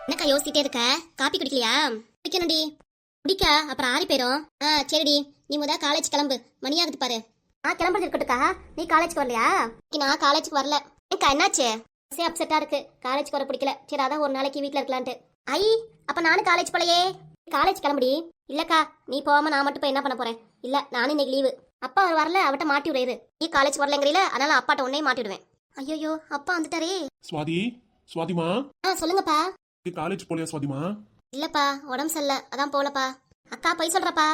என்னக்கா யோசிச்சுட்டே இருக்க? காப்பி குடிக்கலையா? குடிக்கணும்டி. குடிக்க அப்புறம் ஆறி போயிரும். சரிடி, நீ முத காலேஜ் கிளம்பு, மணியாகுது பாரு. கிளம்புறது இருக்கட்டுக்கா. நீ காலேஜ்க்கு வரலையா? நான் காலேஜுக்கு வரல. ஏக்கா என்னாச்சு? அப்செட்டா இருக்கு, காலேஜ்க்கு வர பிடிக்கல. சரி அதான் ஒரு நாளைக்கு வீட்ல இருக்கலான்ட்டு. ஐ, அப்ப நானும் காலேஜ் போலையே. காலேஜ் கிளம்புடி. இல்லக்கா, நீ போகாம நான் மட்டும் போய் என்ன பண்ண போறேன்? இல்ல, நானும் இன்னைக்கு லீவு. அப்பா அவர் வரல, அவட்ட மாட்டி விடுறாரு. நீ காலேஜ் வரலங்கிறீல, அதனால அப்பாட்ட உன்னையும் மாட்டி விடுவேன். ஐயோ, அப்பா வந்துட்டாரே. சுவாதி, சுவாதிமா, சொல்லுங்கப்பா. காலேஜ் போலியா சுவாதிமா? இல்லப்பா, உடம்பு சரியில்ல, அதான் போலப்பா. அக்கா போய் சொல்றப்பா.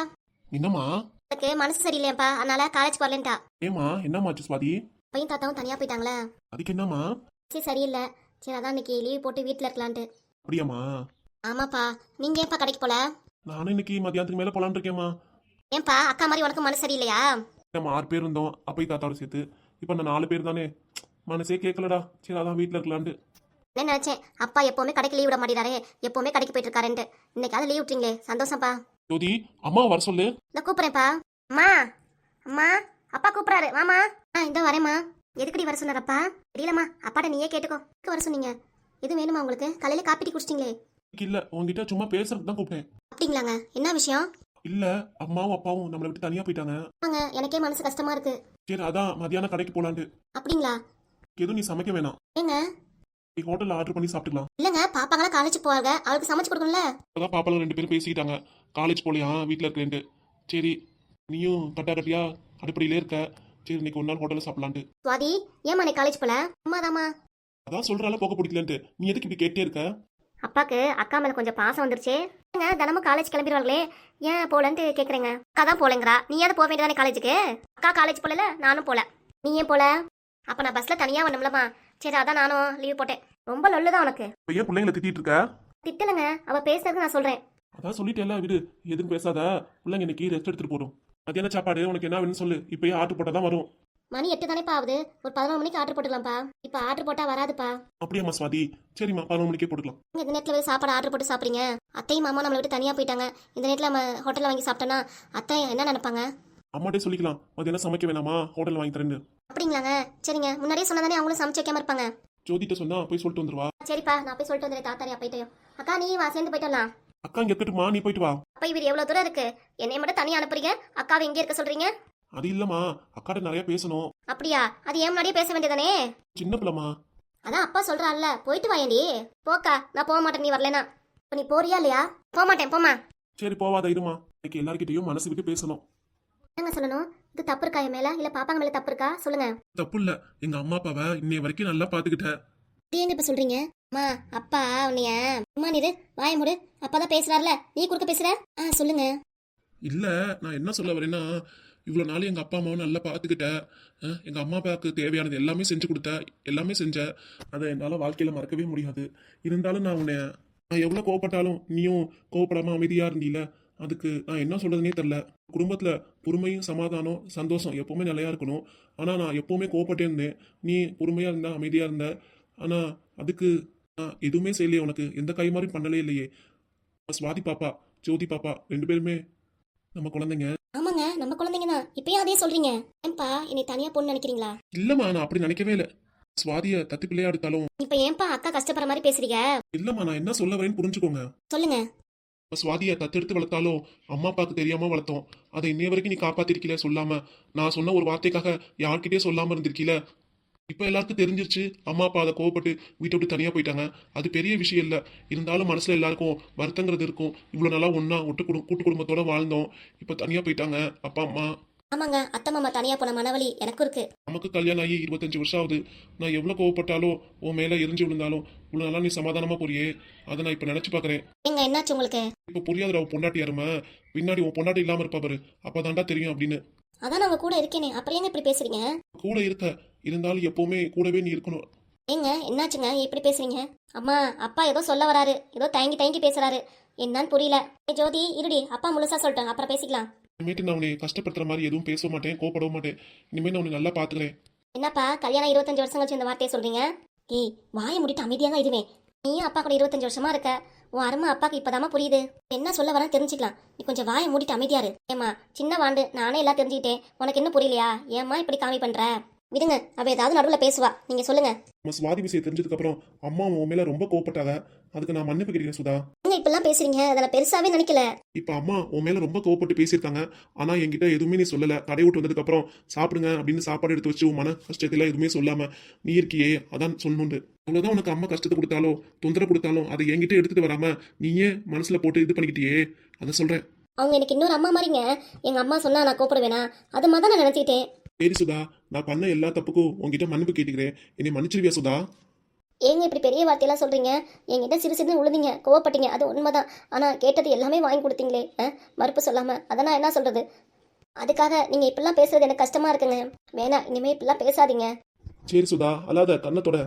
என்னம்மா? எனக்கு மனசு சரியில்லையாப்பா, அதனால காலேஜ் வரலன்ட்டா. ஏமா என்னமாச்சு சுவாதி? பையன் தாத்தாவும் தனியா போயிட்டாங்களே. அதுக்கு என்னம்மா? சரி சரியில்லை. சரி அதான் இன்னைக்கு லீவ் போட்டு வீட்டுல இருக்கலான்ட்டு. அப்படியாம்மா? ஆமாப்பா. நீங்க ஏன்ப்பா கடைக்கு போல? நானும் இன்னைக்கு மதியானத்துக்கு மேல போலான்னு இருக்கேம்மா. ஏன்பா, அக்கா மாதிரி உனக்கு மனசு சரியில்லையா? நம்ம 6 பேர் இருந்தோம் அப்பை தாத்தாவோட சேர்த்து. இப்போ நான் 4 பேர் தானே, மனசே கேட்கலடா. சரி அதான் வீட்டுல இருக்கலான்ட்டு. என்ன நினைச்சேன், அப்பா எப்பவுமே கடைக்கு லீவ் விட மாட்டேறாரு, எப்பவுமே கடைக்கு போயிட்டு இருக்காருன்ட்டு. இன்னைக்காவது லீவ் விட்டுறீங்களே, சந்தோஷம்ப்பா. ஜோதி, அம்மா வர சொல்லு. இந்த கூப்பிடுறேன்ப்பா. அம்மா, அம்மா, அப்பா கூப்பிடுறாரு, வாமா. இந்த வரேம்மா. எதுக்கடி வர சொன்னாரப்பா? தெரியலம்மா, அப்பாட்ட நீயே கேட்டுக்கோ. எதுக்கு வர சொன்னீங்க? எது வேணுமா உங்களுக்கு? காலையில காப்பி டீ குடிச்சிட்டீங்களே. இல்ல, உங்ககிட்ட சும்மா பேசுறதுக்கு தான் கூப்பிட்டேன். அப்படிங்களாங்க? என்ன விஷயம்? இல்ல, அம்மாவும் அப்பாவும் நம்மளை விட்டு தனியா போயிட்டாங்க. ஆமாங்க, எனக்கே மனசு கஷ்டமா இருக்கு. சரி அதான் மதியானம் கடைக்கு போலான்ட்டு. அப்படிங்களா? எதுவும் நீ சமைக்க வேணாம், ஏங்க? நீ ஹோட்டல்ல ஆர்டர் பண்ணி சாப்பிட்டுக்கலாம். இல்லங்க, பாப்பாங்களா காலேஜ் போவாங்க, அவளுக்கு சமைச்சு கொடுக்கணும்ல. அதான் பாப்பால 2 பேரும் பேசிக்கிட்டாங்க, காலேஜ் போலியா வீட்டுல இருக்கேன்ட்டு. சரி, நீயும் கட்டியா அடுப்படியிலே இருக்க. சரி இன்னைக்கு ஒரு நாள் ஹோட்டல்ல சாப்பிடலான்ட்டு. சுவாதி, ஏமா நீ காலேஜ் போல? அம்மாதாமா. அதான் சொல்றால போக பிடிக்கலன்ட்டு, நீ எதுக்கு இப்படி கேட்டே இருக்க? அப்பாக்கு அக்கா மேல கொஞ்சம் பாசம் வந்துருச்சு. தினமும் காலேஜ் கிளம்பிடுவாங்களே, ஏன் போலன்ட்டு கேக்குறேங்க. அக்கா தான் போலங்கிறா, நீ ஏதாவது போக வேண்டியதானே காலேஜுக்கு? அக்கா காலேஜ் போல, நானும் போல. நீ ஏன் போல? அப்ப நான் பஸ்ல தனியா வரணும்லமா. சரி அதான் நானும் லீவ் போட்டேன். ரொம்ப லொல்லுதான் உனக்கு. இப்ப ஏன் பிள்ளைங்களை திட்டிட்டு இருக்க? திட்டலங்க, அவ பேசுறதுக்கு நான் சொல்றேன். அதான் சொல்லிட்டேல, விடு, எதுவும் பேசாத. பிள்ளைங்க இன்னைக்கு ரெஸ்ட் எடுத்துட்டு போடும். மத்தியான சாப்பாடு உனக்கு என்ன வேணும்னு சொல்லு, இப்பயே ஆர்டர் போட்டா தான் வரும். மணி 8 தானேப்பா ஆகுது, ஒரு 11 மணிக்கு ஆர்டர் போட்டுக்கலாம்ப்பா. இப்ப ஆர்டர் போட்டா வராதுப்பா. அப்படியாம்மா சுவாதி? சரிம்மா, 11 மணிக்கே போட்டுக்கலாம். இந்த நேரத்துல போய் சாப்பாடு ஆர்டர் போட்டு சாப்பிடுறீங்க. அத்தையும் மாமா நம்மளை விட்டு தனியா போயிட்டாங்க. இந்த நேரத்துல நம்ம ஹோட்டல்ல வாங்கி சாப்பிட்டோன்னா அத்தை என்ன நினைப்பாங்க? அம்மாட்டே சொல்லிக்கலாம், மத்தியானம் சமைக்க வேணாமா, ஹோட்டல் வாங்கி தரேன்னு. அப்படிங்களாங்க? சரிங்க, முன்னாடியே சொன்னதானே அவங்களும் சமைச்சு வைக்காம இருப்பாங்க. ஜோதிட்ட சொன்னா போய் சொல்லிட்டு வந்துருவா. சரிப்பா, நான் போய் சொல்லிட்டு வந்துடுறேன் தாத்தாரி அப்பைட்டையும். அக்கா நீ வா, சேர்ந்து போயிட்டு வரலாம். அக்கா இங்க இருக்கட்டுமா, நீ போயிட்டு வா. அப்ப இவர் எவ்வளவு தூரம் இருக்கு, என்னைய மட்டும் தனியா அனுப்புறீங்க, அக்காவை எங்க இருக்க சொல்றீங்க? அது இல்லம்மா, அக்காட்ட நிறைய பேசணும். அப்படியா? அது ஏன் முன்னாடியே பேச வேண்டியதானே? சின்ன பிள்ளைமா. அதான் அப்பா சொல்றான்ல, போயிட்டு வாயேண்டி. போக்கா, நான் போக மாட்டேன் நீ வரலனா. இப்ப நீ போறியா இல்லையா? போக மாட்டேன், போமா. சரி போவாத, இருமா. இன்னைக்கு எல்லார்கிட்டயும் மனசு விட்டு பேசணும். என்னங்க சொல்லணும்? இது தப்பு இருக்கா என் மேல, இல்ல பாப்பாங்க மேல தப்பு இருக்கா? சொல்லுங்க. தப்பு இல்ல, எங்க அம்மா அப்பாவை இன்னைய வரைக்கும் நல்லா பாத்துக்கிட்ட. இது எங்க இப்ப சொல்றீங்க? அம்மா, அப்பா உன்னைய அம்மா நீரு வாய மூடு. அப்பதான் பேசுறாருல, நீ குறுக்க பேசுற. சொல்லுங்க. இல்ல, நான் என்ன சொல்ல வரேன்னா, இவ்வளவு நாள் எங்க அப்பா அம்மாவை நல்லா பாத்துக்கிட்ட. எங்க அம்மா அப்பாவுக்கு தேவையானது எல்லாமே செஞ்சு கொடுத்த, எல்லாமே செஞ்ச. அதை என்னால வாழ்க்கையில மறக்கவே முடியாது. இருந்தாலும் நான் எவ்வளவு கோவப்பட்டாலும் நீயும் கோவப்படாம அமைதியா இருந்தீல. அதுக்கு நான் என்ன சொல்றதுனே தெரியல. குடும்பத்துல பொறுமையும் சமாதானம் சந்தோஷம் எப்பவுமே நிலையா இருக்கணும். ஆனா நான் எப்பவுமே கோவப்பட்டே இருந்தேன், நீ பொறுமையா இருந்த, அமைதியா இருந்த. ஆனா அதுக்கு நான் எதுவுமே செய்யலையே, உனக்கு எந்த கை மாதிரி பண்ணலே இல்லையே. சுவாதி பாப்பா, ஜோதி பாப்பா 2 பேருமே நம்ம குழந்தைங்க. ஆமாங்க, நம்ம குழந்தைங்க தான். இப்பயும் அதே சொல்றீங்க. ஏன்பா என்னை தனியா பொண்ணு நினைக்கிறீங்களா? இல்லம்மா, நான் அப்படி நினைக்கவே இல்லை. சுவாதிய தத்து பிள்ளையா எடுத்தாலும். இப்ப ஏன்பா அக்கா கஷ்டப்படுற மாதிரி பேசுறீங்க? இல்லம்மா, நான் என்ன சொல்ல வரேன்னு புரிஞ்சுக்கோங்க. சொல்லுங்க. சுவாதிய தத்தெடுத்து வளர்த்தாலும் அம்மா அப்பாவுக்கு தெரியாம வளர்த்தோம். அதை இன்னைய வரைக்கும் நீ காப்பாத்திருக்கீல சொல்லாம. நான் சொன்ன ஒரு வார்த்தைக்காக யார்கிட்டயே சொல்லாம இருந்திருக்கீல. இப்ப எல்லாருக்கும் தெரிஞ்சிருச்சு, அம்மா அப்பா அதை கோவப்பட்டு வீட்டை விட்டு தனியா போயிட்டாங்க. அது பெரிய விஷயம் இல்ல. இருந்தாலும் மனசுல எல்லாருக்கும் வருத்தங்கிறது இருக்கும். இவ்வளவு நாளா ஒன்னா கூட்டு குடும்பத்தோட வாழ்ந்தோம், இப்ப தனியா போயிட்டாங்க அப்பா அம்மா. ஆமாங்க, அத்தை மாமா தனியா போன மனவலி எனக்கும் இருக்கு. நமக்கு கல்யாணம் ஆகி 25 வருஷம் ஆகுது. நான் எவ்வளவு கோவப்பட்டாலும் உன் மேல எரிஞ்சு விழுந்தாலும் இவ்வளவு நாளா நீ சமாதானமா போறியே, அதை நான் இப்ப நினைச்சு பாக்குறேன். எங்க என்னாச்சு உங்களுக்கு? இப்ப புரியாதுடா, உன் பொண்டாட்டி யாருமா, பின்னாடி உன் பொண்டாட்டி இல்லாம இருப்பா பாரு, அப்பதான்டா தெரியும் அப்படின்னு. அதான் நான் உங்க கூட இருக்கேனே, அப்புறம் ஏங்க இப்படி பேசுறீங்க? கூட இருக்க, இருந்தாலும் எப்பவுமே கூடவே நீ இருக்கணும். ஏங்க என்னாச்சுங்க இப்படி பேசுறீங்க? அம்மா, அப்பா ஏதோ சொல்ல வராரு, ஏதோ தயங்கி தயங்கி பேசுறாரு, என்னன்னு புரியல. ஜோதி இருடி, அப்பா முழுசா சொல்லிட்டேன், அப்புறம் பேசிக்கலாம். இனிமேட்டு நான் உன்னை கஷ்டப்படுத்துற மாதிரி எதுவும் பேச மாட்டேன், கோப்படவும் மாட்டேன். இனிமேல் நான் உன்னை நல்லா பாத்துக்கிறேன். என்னப்பா கல்யாணம் 25 வருஷம் கழிச்சு இந்த வார்த்தையை சொல்றீங்க? ஏய், வாயை முடிட்டு அமைதியா தான் இருவேன். நீயும் அப்பா கூட 25 வருஷமா இருக்க, உன் அருமை அப்பாக்கு இப்பதாமா புரியுது. என்ன சொல்ல வரேன்னு தெரிஞ்சுக்கலாம். நீ கொஞ்சம் வாயை மூடிட்டு அமைதியாரு. ஏமா, சின்ன வாண்டு, நானே எல்லாம் தெரிஞ்சுக்கிட்டேன், உனக்கு என்ன புரியலையா? ஏமா இப்படி காமி பண்ற? விடுங்க, அவ ஏதாவது நடுவில் பேசுவா, நீங்க சொல்லுங்க. நம்ம சுவாதி விஷயம் தெரிஞ்சதுக்கு அப்புறம் அம்மா உன் மேல ரொம்ப கோவப்பட்டாங்க. அதுக்கு நான் மன்னிப்பு கேட்கிறேன் சுதா. நீங்க இப்பெல்லாம் பேசுறீங்க, அதை நான் பெருசாவே நினைக்கல. இப்ப அம்மா உன் மேல ரொம்ப கோவப்பட்டு பேசியிருக்காங்க. ஆனா என்கிட்ட எதுவுமே நீ சொல்லல. கடை விட்டு வந்ததுக்கு அப்புறம் சாப்பிடுங்க அப்படின்னு சாப்பாடு எடுத்து வச்சு உன் மன கஷ்டத்துல எதுவுமே சொல்லாம நீ இருக்கியே, அதான் சொல்லணுண்டு. அவ்வளவுதான் உனக்கு அம்மா கஷ்டத்தை கொடுத்தாலும் தொந்தரவு கொடுத்தாலும் அதை என்கிட்ட எடுத்துட்டு வராம நீயே மனசுல போட்டு இது பண்ணிக்கிட்டியே, அதை சொல்றேன். அவங்க எனக்கு இன்னொரு அம்மா மாதிரிங்க. எங்க அம்மா சொன்னா நான் கோப்படுவேனா? அது மாதிரி தான் நான் நினைச்சிட்டேன். சரி சுதா, நான் பண்ண எல்லா தப்புக்கும் உன்கிட்ட மன்னிப்பு கேட்டுக்கிறேன். என்னை மன்னிச்சிருவியா சுதா? ஏங்க இப்படி பெரிய வார்த்தையெல்லாம் சொல்றீங்க? என்கிட்ட சிறு சிறு உழுதிங்க, கோவப்பட்டீங்க, அது உண்மைதான். ஆனா கேட்டது எல்லாமே வாங்கி கொடுத்தீங்களே, மறுப்பு சொல்லாம. அதை நான் என்ன சொல்றது? அதுக்காக நீங்க இப்படிலாம் பேசுறது எனக்கு கஷ்டமா இருக்குங்க. வேணா, இனிமே இப்படிலாம் பேசாதீங்க. சரி சுதா, அல்லாத கண்ணத்தோட.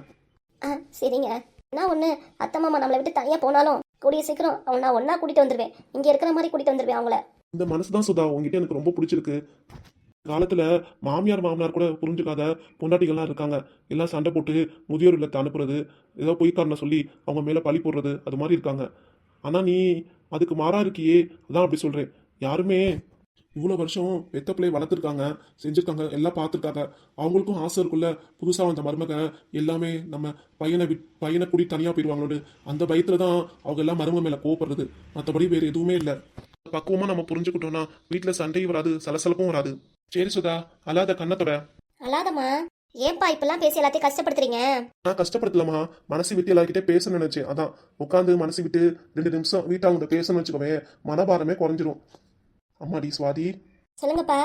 சரிங்க. நான் ஒண்ணு, அத்தை மாமா நம்மளை விட்டு தனியா போனாலும் கூடிய சீக்கிரம் அவன் நான் ஒன்னா கூட்டிட்டு வந்துருவேன். இங்க இருக்கிற மாதிரி கூட்டிட்டு வந்துருவேன் அவங்கள. இந்த மனசுதான் சுதா உங்ககிட்ட எனக்கு ரொம்ப பிடிச்சிருக்கு. காலத்துல மாமியார் மாமனார் கூட புரிஞ்சுக்காத பொண்டாட்டிகள்லாம் இருக்காங்க. எல்லாம் சண்டை போட்டு முதியோர் இல்லத்தை அனுப்புறது, ஏதோ பொய் காரணம் சொல்லி அவங்க மேல பழி போடுறது, அது மாதிரி இருக்காங்க. ஆனா நீ அதுக்கு மாறா இருக்கியே, அதான் அப்படி சொல்றேன். யாருமே இவ்வளோ வருஷம் பெத்த பிள்ளையை வளர்த்துருக்காங்க, செஞ்சுருக்காங்க, எல்லாம் பார்த்துருக்காங்க. அவங்களுக்கும் ஆசை இருக்குல்ல, புதுசாக வந்த மருமக எல்லாமே நம்ம பையனை கூடி தனியாக போயிடுவாங்களோடு அந்த பயத்துல தான் அவங்க எல்லாம் மருமக மேலே கோவப்படுறது. மற்றபடி வேறு எதுவுமே இல்லை. பக்குவமாக நம்ம புரிஞ்சுக்கிட்டோம்னா வீட்டில் சண்டையும் வராது, சலசலப்பும் வராது. சரி சுதா, அல்லாத கண்ணத்தோட. அல்லாதம்மா, ஏன்பா இப்பெல்லாம் பேசி எல்லாத்தையும் கஷ்டப்படுத்துறீங்க? நான் கஷ்டப்படுத்தலாமா, மனசு விட்டு எல்லாருக்கிட்டே பேசணும்னு நினைச்சேன். அதான் உட்காந்து மனசு விட்டு 2 நிமிஷம் வீட்டாங்க பேசணும்னு வச்சுக்கோவே, மனபாரமே குறைஞ்சிரும். அம்மாடி சுவாதி. சொல்லுங்கப்பா.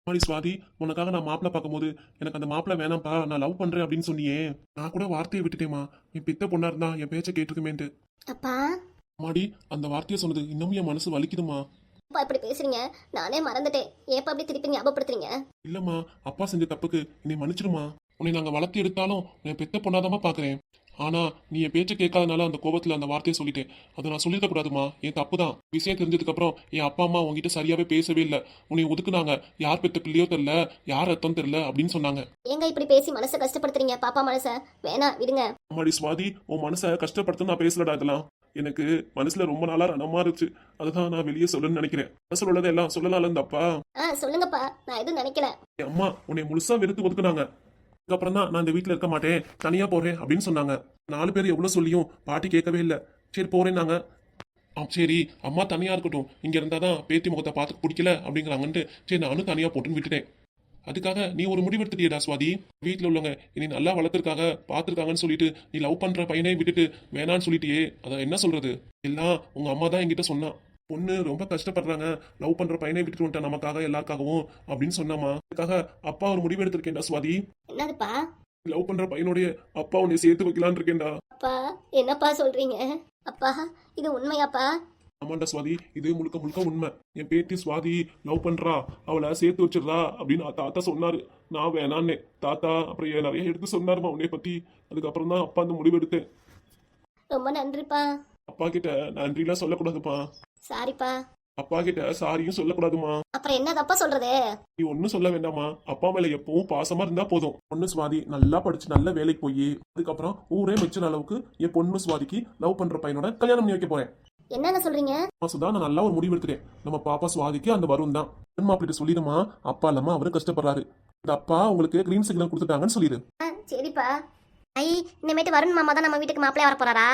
அம்மாடி சுவாதி, உனக்காக நான் மாப்பிள்ள பார்க்கும்போது எனக்கு அந்த மாப்பிள்ள வேணாம்ப்பா, நான் லவ் பண்றேன் அப்படின்னு சொன்னியே, நான் கூட வார்த்தையை விட்டுட்டேமா. என் பித்த பொண்ணா இருந்தா என் பேச்சை கேட்டுருக்குமேன்ட்டு. அப்பா, அம்மாடி, அந்த வார்த்தையை சொன்னது இன்னமும் என் மனசு வலிக்குதுமா. அப்பா இப்படி பேசுறீங்க, நானே மறந்துட்டேன். ஏப்பா அப்படி திருப்பி ஞாபகப்படுத்துறீங்க? இல்லம்மா, அப்பா செஞ்ச தப்புக்கு என்னை மன்னிச்சிருமா. உன்னை நாங்க வளர்த்து எடுத்தாலும் என் பெத்த பொண்ணாதாம்மா பாக்குறேன். ஆனா நீ என் பேச்சை கேட்காதனால அந்த கோபத்துல அந்த வார்த்தையை சொல்லிட்டேன். அதை நான் சொல்லிருக்க கூடாதுமா, என் தப்பு தான். விஷயம் தெரிஞ்சதுக்கு அப்புறம் என் அப்பா அம்மா உங்ககிட்ட சரியாவே பேசவே இல்லை. உன்னை ஒதுக்குனாங்க. யார் பெத்த பிள்ளையோ தெரியல, யார் ரத்தம் தெரியல அப்படின்னு சொன்னாங்க. ஏங்க இப்படி பேசி மனசை கஷ்டப்படுத்துறீங்க பாப்பா மனசை? வேணா, விடுங்க. அம்மாடி சுவாதி, உன் மனசை கஷ்டப்படுத்த நான் பேசலடா. இதெல்லாம் எனக்கு மனசுல ரொம்ப நாளா ரணமா இருந்துச்சு. அதுதான் நான் வெளியே சொல்லணும்னு நினைக்கிறேன். மனசுல உள்ளதை எல்லாம் சொல்லலாம்ல இந்த அப்பா. சொல்லுங்கப்பா, நான் எதுவும் நினைக்கல. என் அம்மா உன்னை முழுசா வெறுத்து ஒதுக்குனாங்க. அதுக்கப்புறம் தான் நான் இந்த வீட்டுல இருக்க மாட்டேன், தனியா போறேன் அப்படின்னு சொன்னாங்க. 4 பேர் எவ்வளவு சொல்லியும் பாட்டி கேட்கவே இல்லை. சரி போறேன்னாங்க. சரி அம்மா தனியா இருக்கட்டும், இங்க இருந்தாதான் பேத்தி முகத்தை பார்த்து பிடிக்கல அப்படிங்கிறாங்கன்ட்டு சரி நானும் தனியா போட்டுன்னு விட்டுட்டேன். அதுக்காக நீ ஒரு முடிவெடுத்துட்டியடா சுவாதி. வீட்டில் உள்ளவங்க இனி நல்லா வளர்த்துருக்காங்க, பார்த்துருக்காங்கன்னு சொல்லிட்டு நீ லவ் பண்ற பையனை விட்டுட்டு வேணான்னு சொல்லிட்டியே, அதை என்ன சொல்றது? எல்லாம் உங்க அம்மா தான் என்கிட்ட சொன்னா. பொண்ணு ரொம்ப கஷ்டப்படுறாங்க, லவ் பண்ற பையனை விட்டுட்டு வந்துட்டா நமக்காக எல்லாருக்காகவும் அப்படின்னு சொன்னாமா. அதுக்காக அப்பா ஒரு முடிவு எடுத்திருக்கேன்டா சுவாதி. என்னதுப்பா? லவ் பண்ற பையனுடைய அப்பா உன்னை சேர்த்து வைக்கலான்னு இருக்கேன்டா. அப்பா, என்னப்பா சொல்றீங்க? அப்பா, இது உண்மையாப்பா? ஆமாண்டா சுவாதி, இது முழுக்க முழுக்க உண்மை. என் பேத்தி சுவாதி லவ் பண்றா, அவளை சேர்த்து வச்சிடறா அப்படின்னு தாத்தா சொன்னாரு. நான் வேணான்னு தாத்தா அப்புறம் நிறைய எடுத்து சொன்னாருமா உன்னை பத்தி. அதுக்கப்புறம் தான் அப்பா அந்த முடிவு எடுத்தேன். ரொம்ப நன்றிப்பா. அப்பா கிட்ட நன்றிலாம் சொல்லக்கூடாதுப்பா. சாரிப்பா. அப்பா கிட்ட சாரியும் சொல்லக்கூடாதுமா. அப்புறம் என்னதப்பா சொல்றது? நீ ஒன்னும் சொல்ல வேண்டாமா. அப்பா மேல எப்பவும் பாசமா இருந்தா போதும். பொண்ணு சுவாதி நல்லா படிச்சு நல்ல வேலைக்கு போய் அதுக்கப்புறம் ஊரே மெச்சுற அளவுக்கு என் பொண்ணு சுவாதிக்கு லவ் பண்ற பையனோட கல்யாணம் பண்ணி வைக்க போறேன். என்னங்க சொல்றீங்க? சுதா, நான் நல்லா ஒரு முடிவு எடுத்துட்டேன். நம்ம பாப்பா சுவாதிக்கு அந்த வரும் தான். மாப்பிட்டு சொல்லிடுமா, அப்பா இல்லாம அவரு கஷ்டப்படுறாரு, இந்த அப்பா உங்களுக்கு கிரீன் சிக்னல் கொடுத்துட்டாங்கன்னு சொல்லிடு. சரிப்பா. ஐ, இனிமேட்டு வருண் மாமா தான் நம்ம வீட்டுக்கு மாப்பிள்ளையா வர போறாரா?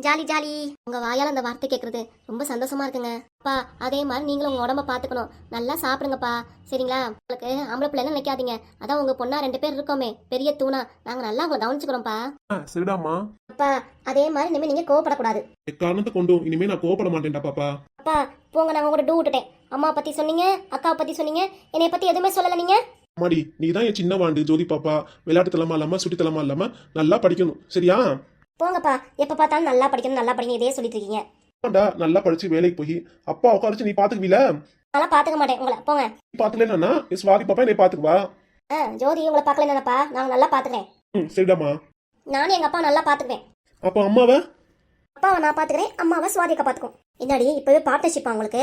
Jolly jolly. உங்க வாயால அந்த வார்த்தை கேட்கறது ரொம்ப சந்தோஷமா இருக்குங்க. அப்பா, அதே மாதிரி நீங்களும் உங்க உடம்ப பாத்துக்கணும். நல்லா சாப்பிடுங்கப்பா, சரிங்களா? உங்களுக்கு ஆம்பளை பிள்ளைன்னு நினைக்காதீங்க. அதான் உங்க பொண்ணா 2 பேர் இருக்கோமே, பெரிய தூணா. நாங்க நல்லா உங்களை கவனிச்சுக்கிறோம்ப்பா. சரிடாமா. அப்பா, அதே மாதிரி இனிமே நீங்க கோவப்படக்கூடாது. காரணத்தை கொண்டும் இனிமே நான் கோவப்பட மாட்டேன்டா பாப்பா. அப்பா போங்க, நான் உங்களோட டூ விட்டுட்டேன். அம்மா பத்தி சொன்னீங்க, அக்காவை பத்தி சொன்னீங்க, என்னைய பத்தி எதுவுமே சொல்லல நீங்க. மாடி, நீ தான் என் சின்ன வாண்டு ஜோதி பாப்பா. விளையாட்டு தலமா இல்லாம சுட்டி தலமா இல்லாம நல்லா படிக்கணும், சரியா? போங்கப்பா, எப்ப பார்த்தாலும் நல்லா படிக்கணும் நல்லா படிக்கணும் இதே சொல்லிட்டு இருக்கீங்க. நல்லா படிச்சு வேலைக்கு போய் அப்பா உட்காரிச்சு நீ பாத்துக்குவீல? நல்லா பாத்துக்க மாட்டேன் உங்களை, போங்க. நீ பாத்துக்கலன்னா என் சுவாதி பாப்பா என்னை பாத்துக்குவா. ஜோதி உங்களை பாக்கலப்பா, நான் நல்லா பாத்துக்கிறேன். சரிடாமா. நானும் எங்க அப்பா நல்லா பாத்துக்குவேன். அப்போ அம்மாவை நான் பாத்துக்கிறேன், அம்மாவை சுவாதிக்க பாத்துக்கும். என்னடி இப்பவே பார்ட்னர்ஷிப்பா உங்களுக்கு?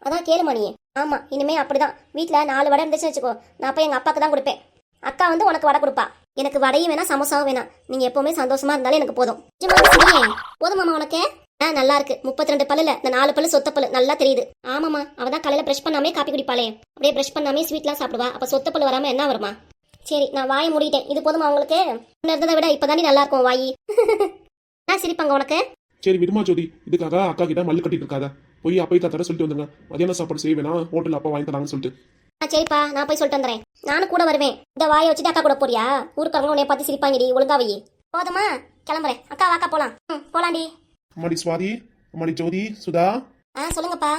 அதான் கேளுமா நீ. ஆமா, இனிமே அப்படிதான். வீட்டுல 4 வடை இருந்துச்சுன்னு வச்சுக்கோ, நான் போய் எங்க அப்பாக்கு தான் கொடுப்பேன். அக்கா வந்து உனக்கு வடை கொடுப்பா. எனக்கு வடையும் வேணா சமோசாவும் வேணாம். நீங்க எப்பவுமே சந்தோஷமா இருந்தாலும் எனக்கு போதும். போதுமாமா உனக்கு? நல்லா இருக்கு. 32 பல்லுல இந்த 4 பல்லு சொத்த பல்லு நல்லா தெரியுது. ஆமாமா, அவதான் காலையில பிரஷ் பண்ணாமே காப்பி குடிப்பாளே. அப்படியே பிரஷ் பண்ணாமே ஸ்வீட்லாம் சாப்பிடுவா. அப்ப சொத்த பல்லு வராம என்ன வருமா? சரி நான் வாயை மூடிட்டேன். இது போதுமா உங்களுக்கு? முன்ன இருந்ததை விட இப்பதாண்டி நல்லா இருக்கும் வாயி. என்ன சிரிப்பாங்க உனக்கு? சரி விடுமா ஜோதி, இதுக்காக அக்கா கிட்ட மல்லு கட்டிட்டு இருக்காத. போய் அப்பா தாத்தாட சொல்லிட்டு வந்துங்க, மதியான சாப்பாடு செய்ய வேணாம், ஹோட்டல் அப்பா வாங்கி தராங்கன்னு சொல்லிட்டு. சரிப்பா, நான் போய் சொல்லிட்டு வந்துடுறேன். நானும் கூட வருவேன். இந்த வாயை வச்சுட்டு அக்கா கூட போறியா? ஊருக்காரங்க உன்னை பார்த்து சிரிப்பாங்கடி, ஒழுங்கா வை. போதுமா? கிளம்புறேன். அக்கா வாக்கா போலாம். போலாண்டி. அம்மாடி சுவாதி, அம்மாடி ஜோதி, சுதா, சொல்லுங்கப்பா.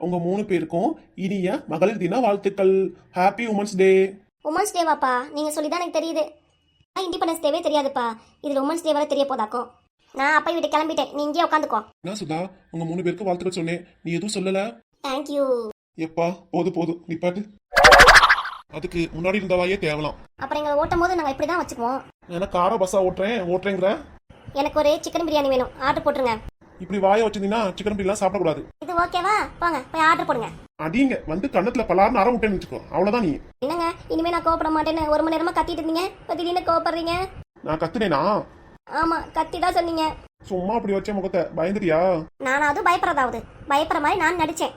உங்க 3 பேருக்கும் இனிய மகளிர் தின வாழ்த்துக்கள். Happy women's day. உமன்ஸ் டேவாப்பா? நீங்க சொல்லிதான் எனக்கு தெரியுது. இண்டிபெண்டன்ஸ் டேவே தெரியாதுப்பா. இதுல உமன்ஸ் டே வரை தெரிய போதாக்கும். நான் அப்பா வீட்டு கிளம்பிட்டேன். நீ இங்கே உட்காந்துக்கோ. என்ன சுதா, உங்க 3 பேருக்கு வாழ்த்துக்கள் சொன்னேன், நீ எதுவும் சொல்லல. தேங்க்யூ. எப்பா போதும் நிப்பாட்டு. அதுக்கு முன்னாடி இருந்த வாயே தேவலாம். அப்புறம் எங்களை ஓட்டும் போது நாங்கள் இப்படி தான் வச்சுக்குவோம். நான் காரை பஸ்ஸா ஓட்டுறேங்கிற. எனக்கு ஒரு சிக்கன் பிரியாணி வேணும், ஆர்டர் போட்டுருங்க. இப்படி வாயை வச்சிருந்தீங்கன்னா சிக்கன் பிரியாணி சாப்பிடக்கூடாது. இது ஓகேவா? போங்க போய் ஆர்டர் போடுங்க. அடிங்க வந்து கண்ணத்துல பலார்னு அற விட்டேன்னு வச்சுக்கோ, அவ்வளவுதான். நீ என்னங்க இனிமே நான் கோவப்பட மாட்டேன்னு 1 மணி நேரமா கத்திட்டு இருந்தீங்க, இப்போ திடீர்னு கோவப்படுறீங்க? நான் கத்துனேனா? ஆமா, கத்தி தான் சொன்னீங்க. சும்மா அப்படி வச்ச முகத்தை பயந்துட்டியா? நான் அது பயப்படுறதாவது பயப்படுற மாதிரி நான் நடிச்சேன்.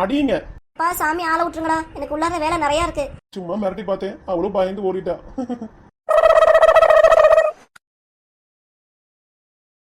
அடிங்க. பா சாமி ஆளை விட்டுருங்கடா, எனக்கு உள்ளாத வேலை நிறைய இருக்கு. சும்மா மிரட்டி பார்த்தேன், அவளும் பயந்து ஓடிட்டா.